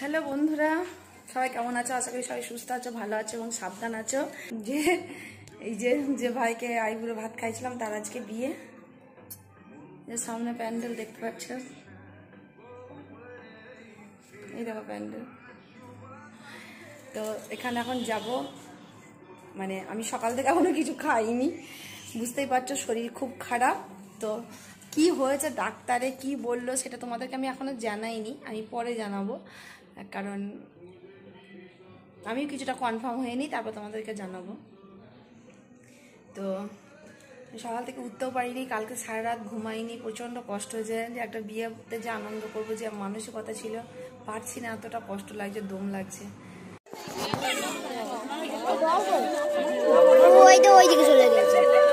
Hello বন্ধুরা, সবাই কেমন আছো? আশা করি সবাই সুস্থ আছো, ভালো আছো এবং সাবধান আছো। এই যে ভাইকে আইবুড়ো ভাত খাইছিলাম তার আজকে বিয়ে। যে সামনে প্যান্ডেল দেখতে পাচ্ছ, এই দেখো প্যান্ডেল। তো এখানে এখন যাব, মানে আমি সকাল থেকে এখনো কিছু খাইনি, বুঝতেই পারছো শরীর খুব খারাপ। তো কি হয়েছে, ডাক্তারে কি বললো সেটা তোমাদেরকে আমি এখনো জানাইনি, আমি পরে জানাবো, কারণ আমি কিছুটা কনফার্ম হয়নি, তারপর তোমাদেরকে জানাবো। তো সকাল থেকে উঠতেও পারিনি, কালকে সারা রাত ঘুমাইনি, প্রচণ্ড কষ্ট হয়েছে। যে একটা বিয়েতে যে আনন্দ করবো যে মানসিকতা ছিল, পারছি না, এতটা কষ্ট লাগছে, দম লাগছে। ওইদিকে চলে গেছে, চলে গেছে।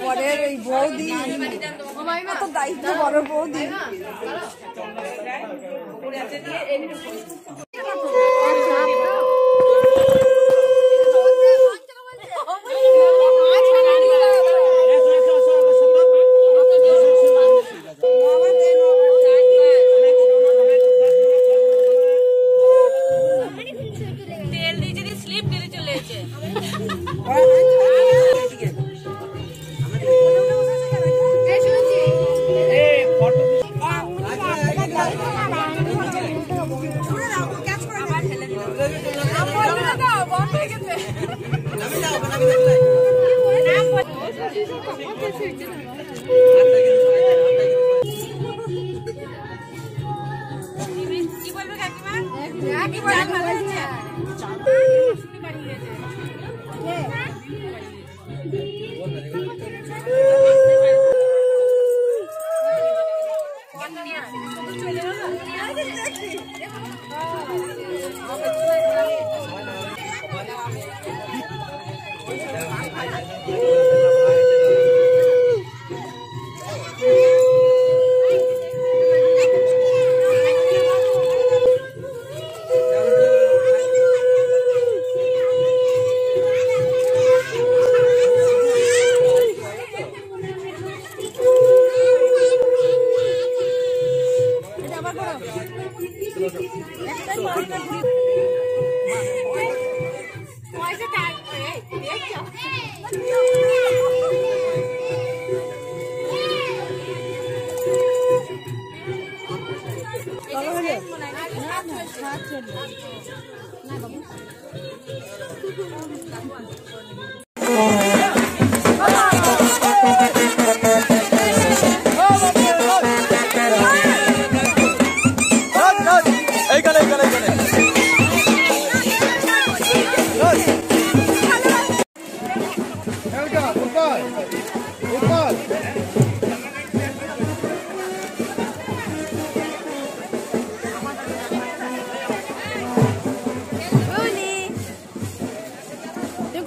বরের এই বৌদি তো দায়িত্ব, বড় বৌদি।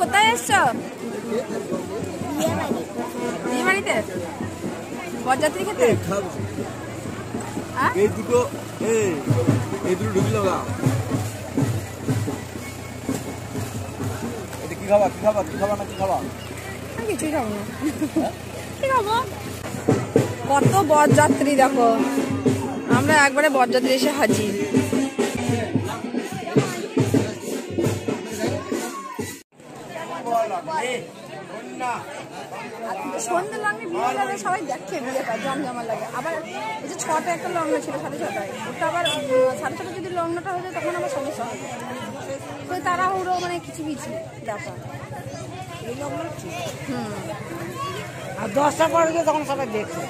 কোথায় এসছো? বিয়ে বাড়িতে বরযাত্রী খেতে? এই দুটো ঢুকলো গা। এটা কি খাবা না কি খাবা? কিছুই খাবো না। কি খাবো? কত বরযাত্রী দেখো, আমরা একবারে বরযাত্রী এসে হাজির। সন্ধ্যে লগ্নে বিয়ে গেলে সবাই দেখে বিয়েটা জমজমার লাগে। আবার এই যে 6টা একটা লগ্ন ছিল 6:30টায়, ওটা আবার 6:30 যদি লগ্নটা হয়ে যায় তখন আবার সমস্যা হবে। তো তাড়াহুড়ো মানে কিছু ব্যাপার। আর 10টা পরে গিয়ে তখন সবাই দেখছে।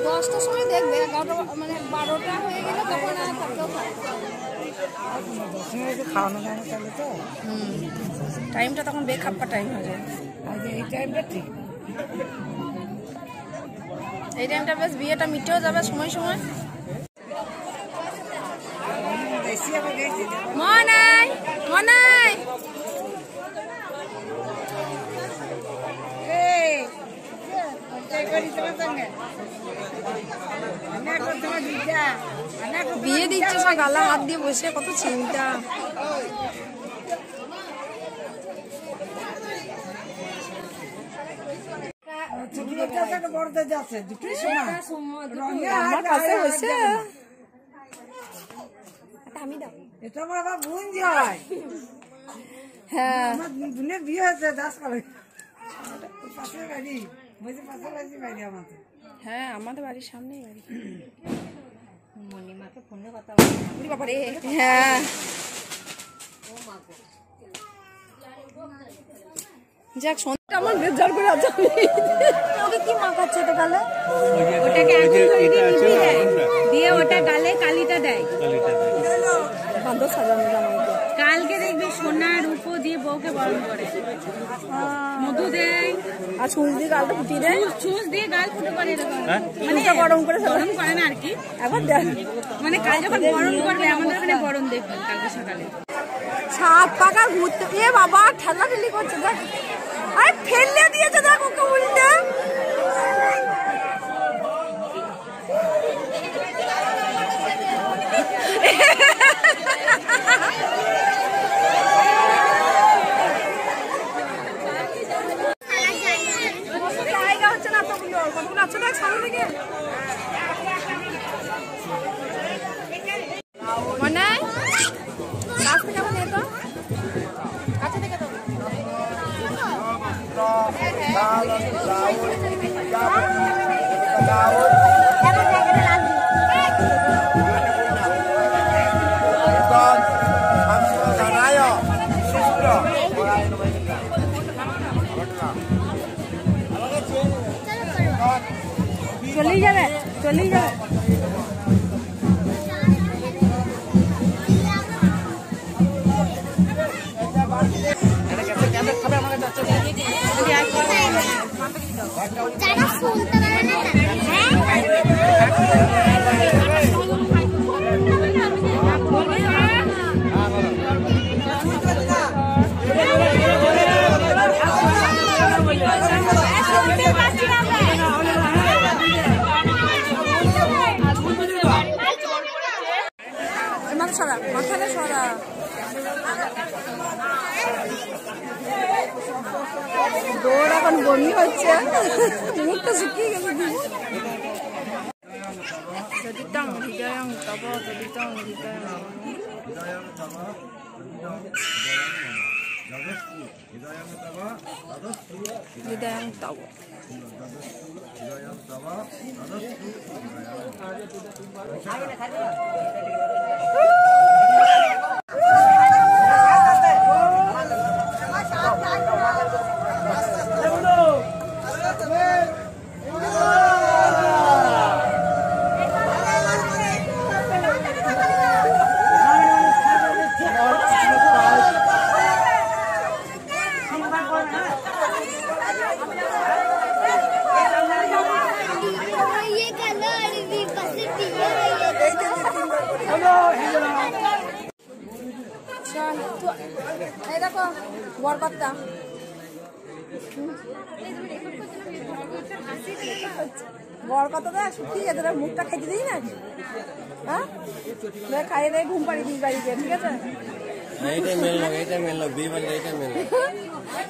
10টার সময় দেখবে, 11টা মানে 12টা হয়ে গেলে তখন আর থাকতেও পারে। খাওয়ানো যায় না তাহলে তো টাইমটা তখন বেখাপ্পা টাইম হয়ে যায়। আর এই টাইমটা ঠিক, এই টাইমটা বেশ বিয়েটা মিটেও যাবে সময় সময়। মনাই মনাই বিয়ে দিচ্ছে সব গালা হাত দিয়ে বসে, কত চিন্তা। আমার কাছে হয়েছে এটা আমার আবার বোন হয়। হ্যাঁ আমার বোনের বিয়ে হয়েছে 10 করে পাশের বাড়ি, বলছে পাশের বাড়ি আমাদের। হ্যাঁ আমাদের বাড়ির সামনেই বাড়ি। মণিমাকে ফোনে কথা হ্যাঁ যাক সন্ধ্যা আমার বেজার করে আছে। ওকে কি মাখাচ্ছে তো গালে? ওটাকে আগুন ধরিয়ে নিভিয়ে দেয়, দিয়ে ওটা গালে কালিটা দেয়। বাঁধো সাজানো জামাইকে। কালকে দেখবি সোনা রূপো দিয়ে বউকে বরণ করে, মধু দেয় আর ছুঁচ দিয়ে গালটা ফুটিয়ে দেয়, ছুঁচ দিয়ে গাল ফুটো করে এরকম। মানে গরম করে গরম করে না আর কি, একবার দেখ মানে কাল যখন বরণ করবে আমাদের ওখানে বরণ দেখবেন কালকে সকালে। সাত পাকা ঘুরতে, এ বাবা ঠেলা ঠেলি করছে দেখ, আরে ফেললে দিয়েছে দেখ ওকে উল্টে। জায়গা হচ্ছে না এতগুলো, কতগুলো আছে দেখ সামনে থেকে। মনে কাছ থেকে আমার নেতো কাছে থেকে তো চলেই যাবে, চলেই যাবে। যারা শুনতে পারে না মাথাটা সরা দৌড় এখন বমি হচ্ছে, মুখটা শুকিয়ে গেছে। যদিতাং হৃদয়ং তব যদিতাং হৃদয়ং হৃদয়ং তব। এই দেখো বরকর্তা বরকর্তা শুকিয়ে তোরা মুখটা খেতে দিই না, হ্যাঁ খাইয়ে দেয় ঘুম পাড়ি দিই বাড়িতে, ঠিক আছে? এইটাই মেল লোক, এইটাই মেল লোক, বিয়ে বাড়ি এইটাই মেল লোক।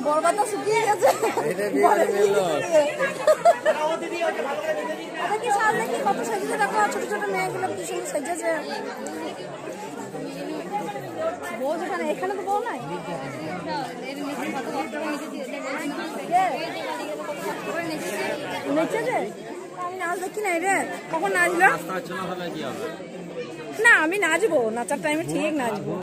বরবাদটা শুকিয়ে গেছে। এটা কি সাজ দেখি কত সেজেছে দেখো, ছোট ছোট মেয়েগুলো কি সুন্দর সেজেছে। বউ যেখানে, এখানে তো বউ নাই। নেচেছে? আমি নাচ দেখি নাই রে, কখন নাচলো? না আমি নাচবো, নাচার টাইমে ঠিক নাচবো।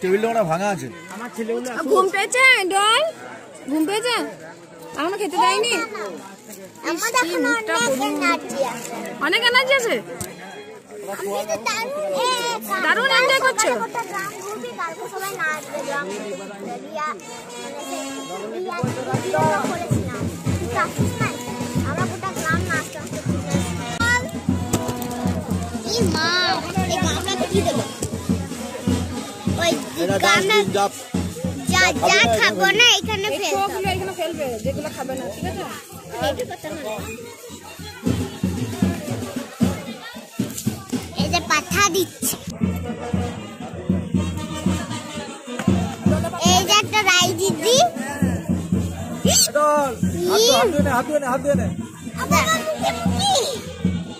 টেবিলটা ভাঙা আছে। ঘুম পেয়েছে ডল? ঘুম পেয়েছে? এখনো খেতে দেয়নি? অনেক এনার্জি আছে, দারুণ এনজয় করছো। যা খাবো না এখানে এখানে ফেলবে, যেগুলো খাবে না, ঠিক আছে? এই যে পাঠা দিচ্ছে, এই যে একটা রাই দিদি, হাত দিয়ে নে।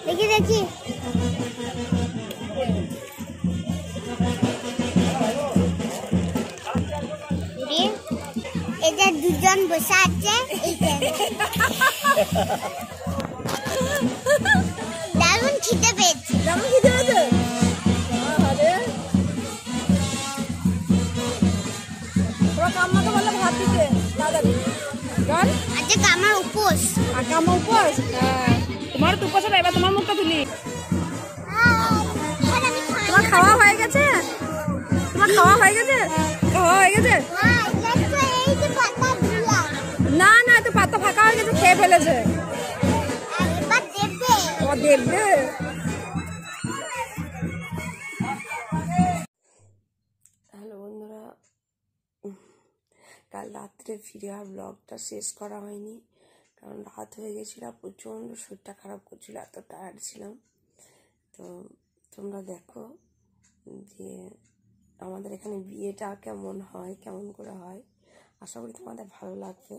দেখি দেখি এই যে দুজন বসে আছে, দারুণ খিদে পেয়েছে। যেমন খিদে পেয়েছে ওরা কাম্মাকে বললো ভাত দিতে দাদাকে। আজকে আমার উপোস। আর কাম্মা উপোস? তোমার তো উপোস, এবার তোমার মুখটা তুলি। তোমার খাওয়া হয়ে গেছে? তোমার খাওয়া হয়ে গেছে? খাওয়া হয়ে গেছে? না না, তো পাতা ফাঁকা হয়ে গেছে, খেয়ে ফেলেছে। ও দেখবে। হ্যালো বন্ধুরা, কাল রাত্রে ফিরে আর ব্লগটা শেষ করা হয়নি, কারণ রাত হয়ে গেছিল, প্রচণ্ড শরীরটা খারাপ করছিল, এত টায়ার্ড ছিলাম। তো তোমরা দেখো যে আমাদের এখানে বিয়েটা কেমন হয়, কেমন করে হয়। আশা করি তোমাদের ভালো লাগবে।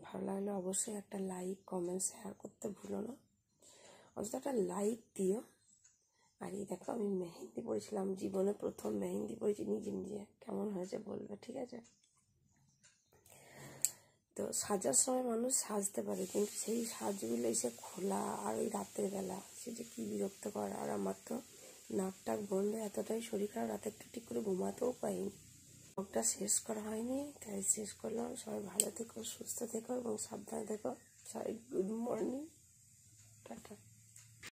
ভালো লাগলে অবশ্যই একটা লাইক, কমেন্ট, শেয়ার করতে ভুলো না। অন্তত একটা লাইক দিও। আর এই দেখো আমি মেহেন্দি পরেছিলাম, জীবনে প্রথম মেহেন্দি পরেছি নিজে নিজে। কেমন হয়েছে বলবে, ঠিক আছে? তো সাজার সময় মানুষ সাজতে পারে, কিন্তু সেই সাজগুলো এসে খোলা আর ওই রাতের বেলা সে যে কী বিরক্তকর। আর আমার তো নাক টাক বন্ধ, এতটাই শরীর খারাপ, রাতে একটু ঠিক করে ঘুমাতেও পাইনি। ব্লগটা শেষ করা হয়নি, তাই শেষ করলাম। সবাই ভালো থেকো, সুস্থ থেকো এবং সাবধানে থেকো। সবাই গুড মর্নিং, টাটা।